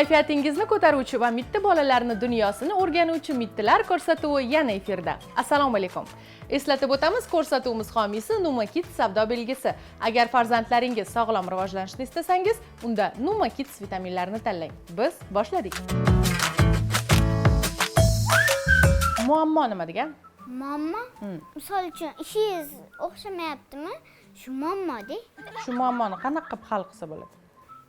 Kayfiyatingizni ko'taruvchi va mitti bolalarni dunyosini o'rganuvchi mittilar ko'rsatuvi yana efirda. Assalomu alaykum. Eslatib o'tamiz, ko'rsatuvimiz homiysi Numa Kids savdo belgisi. Agar farzandlaringiz sog'lom rivojlanishni istasangiz, unda Numa Kids vitaminlarini tanlang. Biz boshladik. Muammo nima degan? Muammo? Misol uchun ishingiz o'xshamayaptimi? Shu muammo-da. Shu muammoni qanaqa qilib hal qilsa bo'ladi?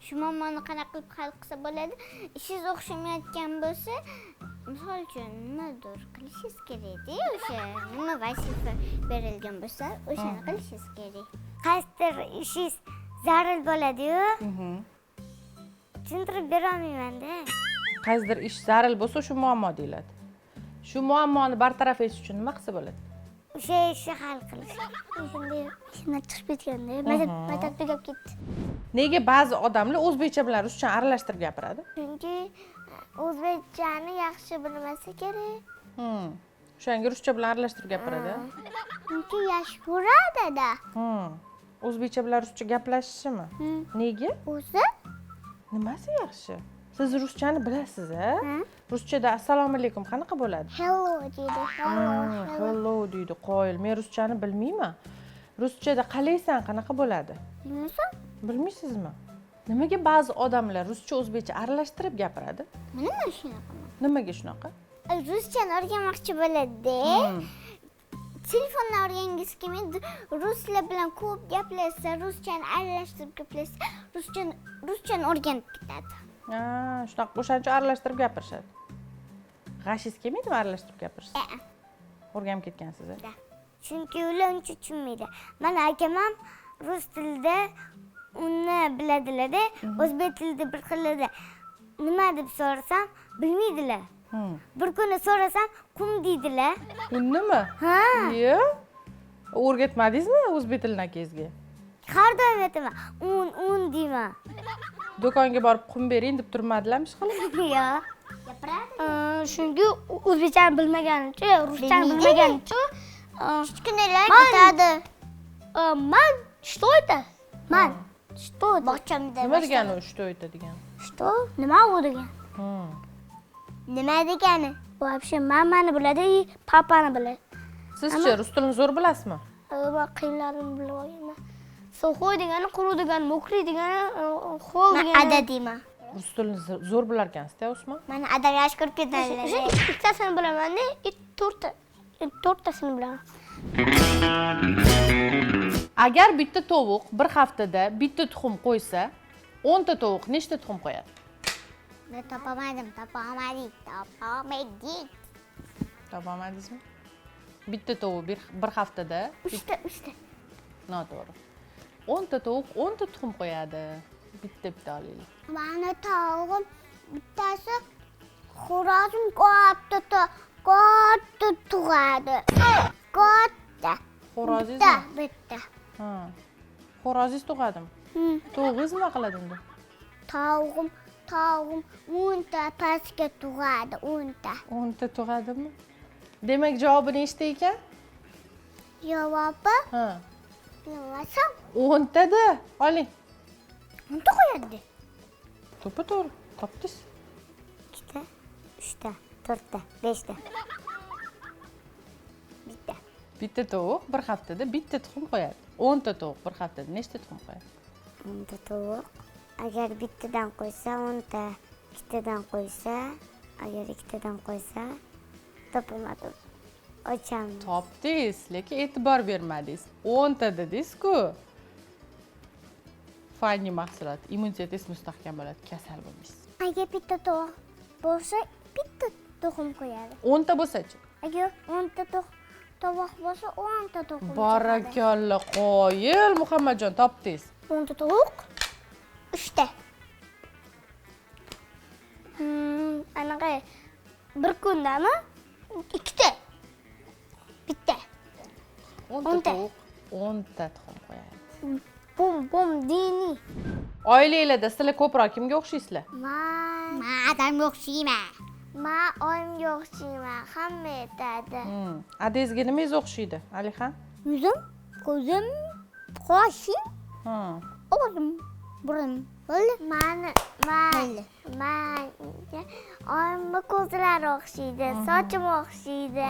Shu muammoni qanaqa qilib hal qilsa bo'ladi? Ishingiz o'xshamayotgan bo'lsa, misol uchun nimadir qilishingiz kerak-da, o'sha nima vazifa berilgan bo'lsa, o'shani qilishingiz kerak. Qaysidir ishingiz zarur bo'ladi-yu. Tushuntirib bera olmayman-da. Qaysidir ish zarur bo'lsa, shu muammo deyiladi. Shu muammoni bartaraf etish uchun nima qilsa bo'ladi? O'sha ishni hal qilish. Shunday ishimdan chiqib ketganda, maktab tugab ketdi. Nega ba'zi odamlar o'zbekcha bilan ruschani aralashtirib gapiradi? Chunki o'zbekchani yaxshi bilmasa kerak. O'shanga ruscha bilan aralashtirib gapiradi. Chunki yaxshi ko'radi-da. O'zbekcha bilan ruscha gaplashishimi? Nega? O'zi Nimasi yaxshi? Siz ruschani bilasiz-a? Ruschada assalomu alaykum qanaqa bo'ladi? hello deydi. Hello deydi. Qoyil. Men ruschani bilmayman. Ruschada qalaysan qanaqa bo'ladi? Bilmasam? Bilmaysizmi? Nimaga ba'zi odamlar ruscha o'zbekcha aralashtirib gapiradi? Nima shunaqa? Nimaga shunaqa? Ruschani o'rganmoqchi bo'ladi. Telefonni o'rgangingiz kelmaydi. Ruslar bilan ko'p gaplashsa, ruschani aralashtirib gaplashsa, ruschani o'rganib ketadi. Shunaqa o'shancha aralashtirib gapirishadi. G'ashingiz kelmaydimi aralashtirib gapirishga? O'rganib ketgansiz-a? Chunki ular uncha tushunmaydi. Mana akam ham rus tilida uni biladilar-da, o'zbek tilida bir xilda. Nima deb so'rasam, bilmaydilar. Bir kuni so'rasam, qum deydilar. Nima? Ha. Yo. O'rgatmadingizmi o'zbek tilini akangizga? Har doim aytaman, un deyman. Do'konga borib qum bering deb turmadilarmi hech qilib? Yo'q. Chunki o'zbekchani bilmaganicha, ruschani bilmaganicha Kichkinalar ketadi. man что это? Man что это? Bog'chamda. Nima degani u что это degan? Что? Nima u degan? Nima degani? Вообще mamani biladi, papani biladi. Sizchi rus tilini zo'r bilasizmi? Men qiyinlarini bilib olganman. So'xoy degani, quruq degani, mokriy degani, xo'l Men degani. ada deyman. Rus tilini zo'r bilar ekansiz-da, Usmon? Mana ada yaxshi ko'rib ketadilar. Ikkitasini bilaman-da, to'rttasini bilaman. Agar bitta tovuq bir haftada bitta tuxum qo'ysa, 10 ta tovuq nechta tuxum qo'yadi? Men topamadim. Topamadingizmi? Bitta tovuq bir haftada Uchta. noto'g'ri. 10 ta tovuq 10 ta tuxum qo'yadi. Bitta olaylik. Mana tavuğum bittasi xo'rozim katta tug'adi. Katta. Xo'rozingizmi? Bitta. Xo'rozingiz tug'adimi? Tovuqingiz nima qiladi endi? Tavuğum 10 ta pastga tug'adi, 10 ta. 10 ta tug'adimi? Demak, javobi nechta ekan? Javobi bilmasam 10 tada. Oling. 10 ta qo'yadi. To'g'ri, topdingiz. 2 ta, 3 ta, 4 ta, 5 ta. Bitta. Bitta tovuq bir haftada bitta tuxum qo'yadi. 10 ta tovuq bir haftada nechta tuxum qo'yadi? 10 ta tovuq. Agar bittadan qo'ysa 10 ta, ikkitadan qo'ysa, agar ikkitadan qo'ysa, topilmadi. Ochamiz. Topdingiz, lekin e'tibor bermadingiz. 10 ta dedingiz-ku. Fanniy mahsulot, immunitetingiz mustahkam bo'ladi, kasal bo'lmaysiz. Agar bitta tovuq bo'lsa, bitta tuxum qo'yadi. 10 ta bo'lsa-chi? Agar 10 ta tovuq bo'lsa, 10 ta tuxum. Barakalla, qoyil Muhammadjon, topdingiz. 10 ta tovuq, 3 ta. Anaqa bir kundami? 2 ta. Bitta. 10 ta tovuq, 10 ta tuxum qo'yadi. Bom dini. Oilangizda sizlar ko'proq kimga o'xshaysizlar? Men adamga o'xshayman. Men oyimga o'xshayman. Hamma aytadi. Adangizga nimangiz o'xshaydi, Alixan? Yuzim, ko'zim, qoshim, Ha. og'zim. Burun bo'ldi. Manga oyimni ko'zlari o'xshaydi, sochim o'xshaydi,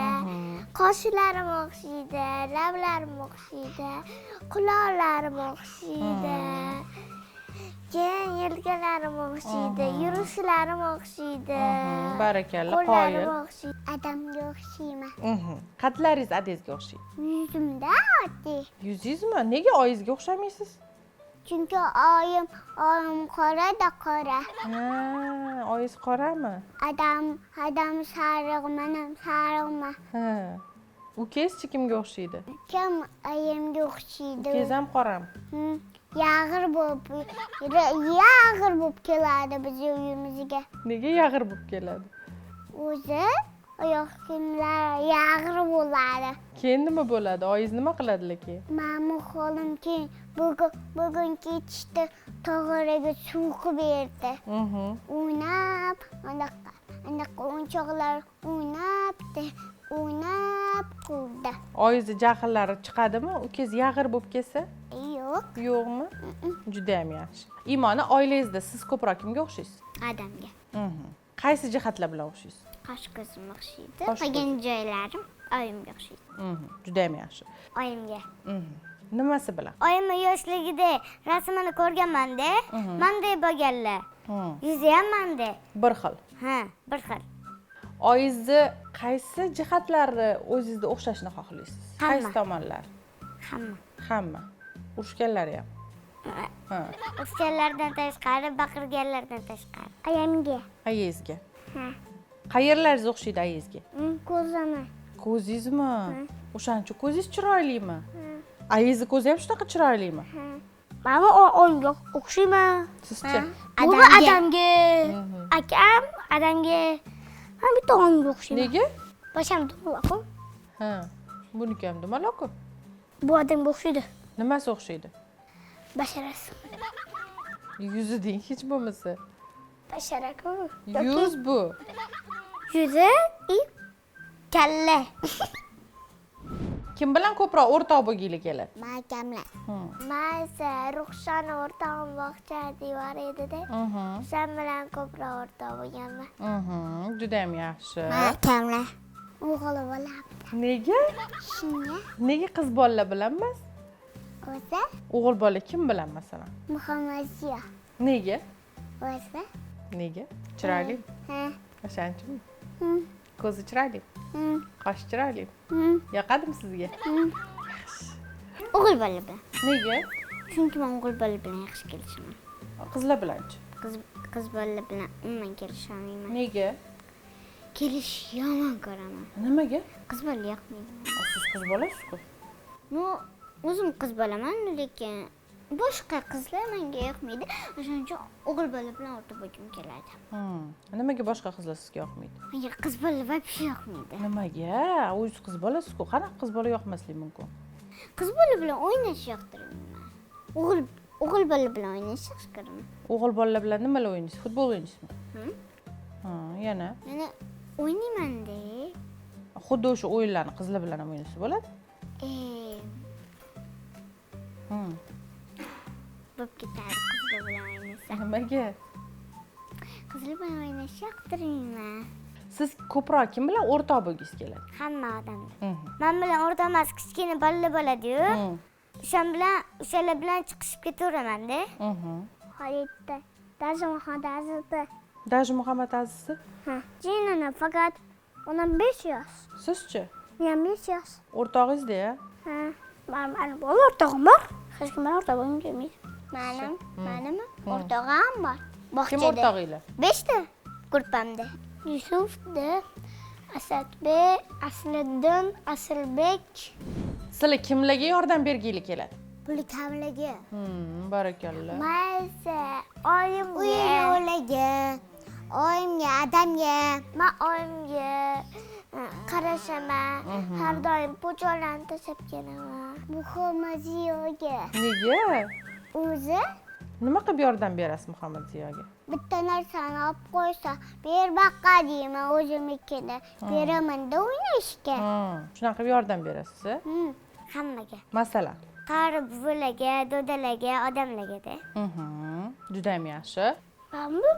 qoshlarim o'xshaydi, lablarim o'xshaydi, quloqlarim o'xshaydi. Keyin yelkalarim o'xshaydi, yurishlarim o'xshaydi. Barakalla, Qo'llarim qoyil. o'xshaydi. Adamga o'xshayman. Qatlaringiz adangizga o'xshaydi. Yuzimda oddiy. Yuzingizmi? Nega oyingizga o'xshamaysiz? Chunki oyim qorada qora. Ha, oyingiz qorami? Adam sariq, men ham sariqman. Ha. Ukangiz-chi kimga o'xshaydi? Kim oyimga o'xshaydi? Ukangiz ham qorami? Yag'ir bo'lib keladi bizning uyimizga. Nega yag'ir bo'lib keladi? O'zi oyoq kiyimlari yag'ir bo'ladi. Keyin nima bo'ladi? Oyingiz nima qiladilar keyin? Ma'mu xolim keyin bugun ketishda tog'oraga suv berdi. O'ynab, anaqa o'yinchoqlar o'ynab qurdi. Oyingizni jahllari chiqadimi? Ukangiz yag'ir bo'lib kelsa? Yo'q, Yo'qmi? Juda ham yaxshi. Imoni, oilangizda siz ko'proq kimga o'xshaysiz? adamga. Qaysi jihatlar bilan o'xshaysiz? Qosh ko'zim o'xshaydi. Qosh ko'z. Qolgan joylarim oyimga o'xshaydi. Juda ham yaxshi. Oyimga. Nimasi bilan? Oyimni yoshligida rasmini ko'rganman-da. Menday bo'lganlar. Yuzi ham menday. Bir xil. Ha, bir xil. Oyingizni qaysi jihatlari o'zingizda o'xshashini xohlaysiz? Hamma. Qaysi tomonlar? Hamma. Urushganlari ham. Ha. O'shanlardan tashqari, baqirganlardan tashqari. Oyimga. Ayangizga. Ha. Qayerlaringiz o'xshaydi ayangizga? Ko'zini. Ko'zingizmi? O'shaning uchun ko'zingiz chiroylimi? Ayangizning ko'zi ham shunaqa chiroylimi? Mama oyimga o'xshayman. Sizchi? Bu adamga. Akam adamga. Men bitta oyimga o'xshayman. Nega? Basham dumaloq. Ha. Buniki ham dumaloq-ku. Bu odamga o'xshaydi. Nimasi o'xshaydi? Basharasi. Yuzi deng hech bo'lmasa. Basharaku. Yuz bu. Yuzi kalla. Kim bilan ko'proq o'rtoq bo'lginglar keladi? Makamlar. Maysa Ruxshona o'rtog'im bog'chada bor edi-da. Sen bilan ko'proq o'rtoq bo'lganman. Juda ham yaxshi. Makamlar. O'g'li bola. Nega? Shunga Nega qiz bolalar bilan emas? o'zi O'g'il bola kim bilan masalan? Muhammadziyo. Nega? O'zi. Nega? Chiroyli. Ha. O'shanchimi? Ko'zi chiroyli. Qosh chiroyli. Yoqadimi sizga? O'g'il bola bilan. Nega? Chunki men o'g'il bola bilan yaxshi kelishaman. Qizlar bilanchi? Qiz bola bilan umuman kelishamayman. Nega? Kelish yomon ko'raman. Nimaga? Qiz bola yoqmaydi. Siz qiz bolasiz-ku. No, o'zim qiz bolaman, lekin boshqa qizlar menga yoqmaydi. O'shaning uchun o'g'il bola bilan o'rta bo'lgim keladi. Nimaga boshqa qizlar sizga yoqmaydi? Menga qiz bola вообще yoqmaydi. Nimaga? O'zingiz qiz bolasiz-ku. Qanaqa qiz bola yoqmasligi mumkin? Qiz bola bilan o'ynash yoqtiraman. O'g'il bola bilan o'ynash yaxshi ko'raman. O'g'il bolalar bilan nimalar o'ynaysiz? Futbol o'ynaysizmi? Yana Meni o'ynayman-da. xuddi o'sha o'yinlarni qizlar bilan ham o'ynasa bo'ladi? Bo'p ketadi qizlar bilan o'ynasa. Nimaga? Qizlar bilan o'ynash yoqtirmayman. Siz ko'proq kim bilan o'rtoq bo'lgingiz keladi? Hamma odamlar. Men bilan o'rta emas, kichkina bolalar bo'ladi-yu. O'shalar bilan chiqishib ketaveraman-da. Xolidda, Dajmuhammad Azizda. Daji Muhammad Azizsi? Ha, jinana faqat ona 5 yosh. Sizchi? Men 5 yosh. O'rtog'ingizda-ya? Ha, men o'rtog'im bor. Hech kim bilan o'rtoq bo'lgim kelmaydi. Menimi? O'rtog'im bor. Kim o'rtog'inglar? 5 ta gruppamda. Yusufda, Asadbek, Asliddin, Asilbek. Sizlar kimlarga yordam berginglar keladi? Pulkamlarga. Barakalla. Maysa, oyimga, adamga, men oyimga qarashaman. Har doim po'cholarni tashlab kelaman. Muhammadziyoga. Nega? O'zi Nima qilib yordam berasiz Muhammad Ziyoga? bitta narsani olib qo'ysa, ber baqa deyman o'zimnikida. Beraman-da o'ynashga. Shunaqa qilib yordam berasiz? Hammaga. Masalan, qari buvilarga, do'dalarga, odamlarga-da. Juda ham yaxshi. Manmi?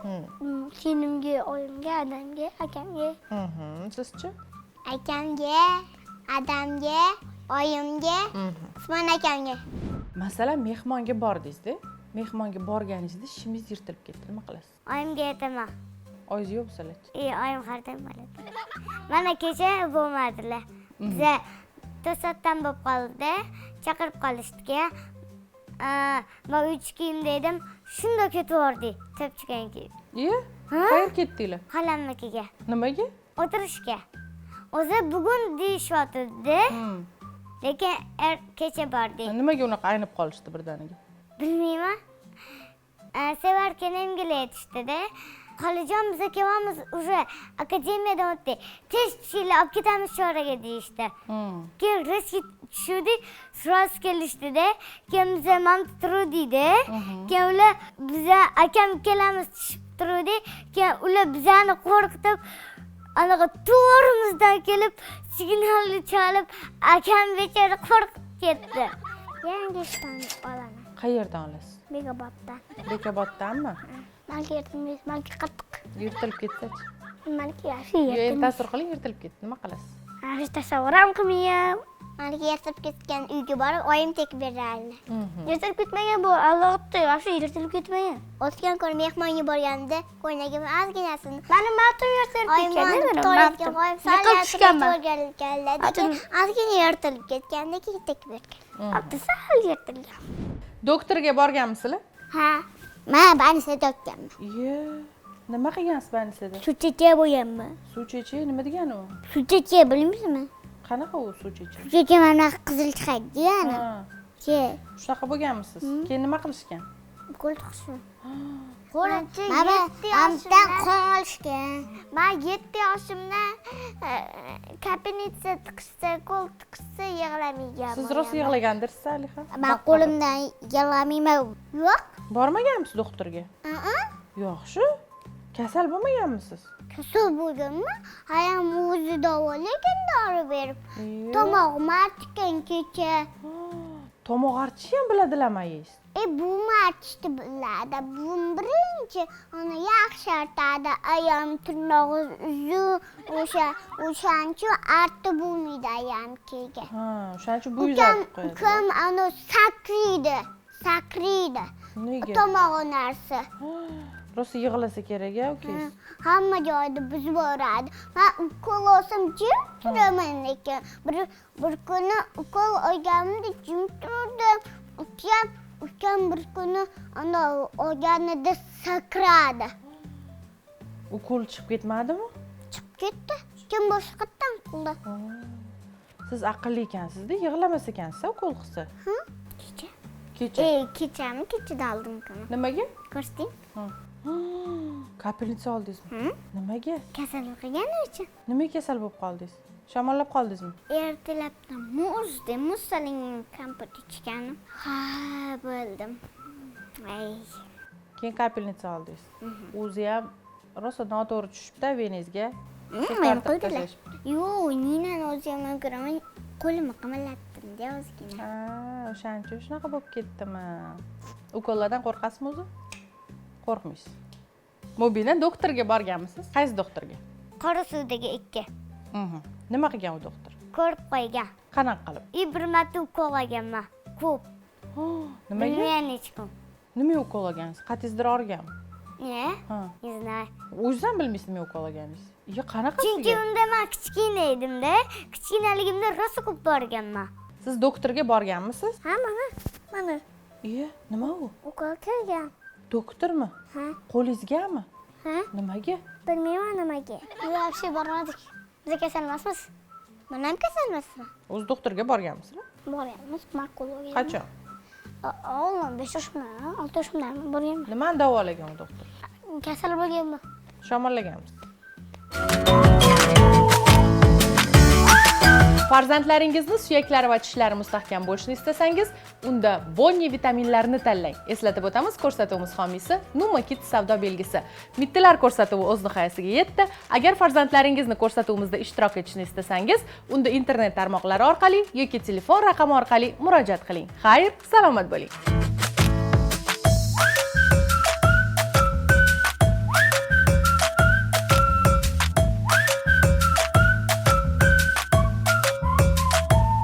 Sinimga, oyimga, adamga, akamga. Sizchi? Akamga, adamga, oyimga, Usmon akamga. Masalan, mehmonga bordingiz-da. Mehmonga borganingizda ishingiz yirtilib ketdi, nima qilasiz? Oyimga aytaman. Oyingiz yo'q bo'lsa-chi? Oyim har doim bo'ladi. Mana kecha bo'lmadilar. Biza to'satdan bo'lib qoldi. Chaqirib qolishdiga. Men uch kiyim dedim, shunda ketvordi, to'pchigan kiyib. Qayerga ketdinglar? Xalamnikiga. Nimaga? O'tirishga. O'zi bugun deyishyotdi, lekin kecha bordik. Nimaga unaqa aynib qolishdi birdaniga? Bilmayman. Sevar kenamga aytishdi-da. Xolajon biz kelamiz, уже akademiyadan o'tdi. Tez olib ketamiz choraga deyishdi. Keyin res tushdik, sraz kelishdi-da. Keyin biz ham turdik-da. Keyin ular biza akam kelamiz tushib turdik. Keyin ular bizani qo'rqitib, anaqa to'g'rimizdan kelib, signalni chalib, akam bechora qo'rqib ketdi. Yangi ishdan olaman. Qayerdan olasiz? Bekoboddan. Bekoboddanmi? Malki yirtilmaydi, malki qattiq. Yirtilib ketsa-chi? Malki yaxshi Endi yirtilmaydi. tasavvur qiling, yirtilib ketdi, nima qilasiz? Yaxshi tasavvur ham qilmayman. Malki yirtilib ketgan uyga borib, oyim tekib berardi. Yirtilib ketmagan bu, Allohga yaxshi yirtilib ketmagan. O'tgan kun mehmonga borganimda ko'ylagim ozginasini Mani matim yirtilib ketgan. ozgina yirtilib ketganda keyin tekib bergan. Abdi sal yirtilgan. Doktorga borganmisizlar? Ha, men banisa doktorman. Nima qilgansiz banisada? Suvcheche bo'lganman. Suvcheche nima degani u? Suvcheche bilmaysizmi? Qanaqa u suvcheche? Suvcheche mana qizil chiqadi ana. Shunaqa bo'lganmisiz? Keyin nima qilishgan? Qo'l tiqishgan. Amdan qon olishgan. Men 7 yoshimda kapinitsa tiqishsa, qo'l tiqishsa yig'lamayman. Siz rosa yig'lagandirsiz, Alixa? Men qo'limdan yig'lamayman. Yo'q. Bormaganmisiz doktorga? Yaxshi. Kasal bo'lmaganmisiz? Kasal bo'lganman. Hayam o'zi davolagan dori berib. Tomog'im artgan kecha. Tomoq artishi ham biladilarmi? Bu artishni biladi. Bu birinchi uni yaxshi artadi. Ayam tirnog'i uzun, o'shancha artib bo'lmaydi ayamkiga. O'shancha bo'yni artib qo'yadi. Ukam ana sakriydi. Nega? Tomog'i narsa. Rosa yig'lasa kerak-a, ukangiz. Hamma joyda buzib boradi. Men ukol olsam jim turaman lekin. Bir kuni ukol olganimda jim turdim. Ukam bir kuni ana olganida sakradi. Ukol chiqib ketmadimi? Chiqib ketdi. Kim boshqatdan qildi. Siz aqlli ekansiz-da, yig'lamas ekansiz ukol qilsa. Kecha. Kechami? Kechada oldim kuni. Nimaga? Ko'rsatding? Kapelnitsa oldingizmi? Nimaga? Kasal qilgani uchun. Nimaga kasal bo'lib qoldingiz? Shamollab qoldingizmi? Ertalabdan muz solingan kompot ichganim. Ha, bo'ldim. Keyin kapelnitsa oldingiz. O'zi ham rosa noto'g'ri tushibdi venangizga. Men qo'ydilar. Yo'q, Ninani o'zi ham ko'raman. Qo'limni qimirlatdim-da ozgina. O'shancha shunaqa bo'lib ketdimi? Ukollardan qo'rqasizmi o'zi? Qo'rqmaysiz. Mubina doktorga borganmisiz? Qaysi doktorga? Qorasuvdagi 2. Nima qilgan u doktor? Ko'rib qo'ygan. Qanaqa qilib? Bir marta ukol olganman. Ko'p. Nimaga? Bilmayman hech kim. Nima ukol olgansiz? Qatizdir organmi? Ne? Не знаю. O'zingiz ham bilmaysiz nima ukol olganingizni? Qanaqa? Chunki unda men kichkina edim-da. Kichkinaligimda rosa ko'p borganman. Siz doktorga borganmisiz? Ha, mana. Nima u? Ukol kelgan. Doktormi? Qo'lingizgami? Nimaga? Bilmayman nimaga. Yo'q, bormadik. Biz kasal emasmiz. Men ham kasal emasman. O'zi doktorga borganmisizlar? Borganmiz, ma'qul bo'lgan. Qachon? 5 yoshimda, 6 yoshimda borganman. Nimani davolagan u doktor? Kasal bo'lganman. Shamollaganmiz. Farzandlaringizni suyaklari va tishlari mustahkam bo'lishini istasangiz, unda Bonni vitaminlarini tanlang. Eslatib o'tamiz, ko'rsatuvimiz homiysi Numa Kids savdo belgisi. Mittilar ko'rsatuvi o'z nihoyasiga yetdi. Agar farzandlaringizni ko'rsatuvimizda ishtirok etishni istasangiz, unda internet tarmoqlari orqali yoki telefon raqami orqali murojaat qiling. Xayr, salomat bo'ling.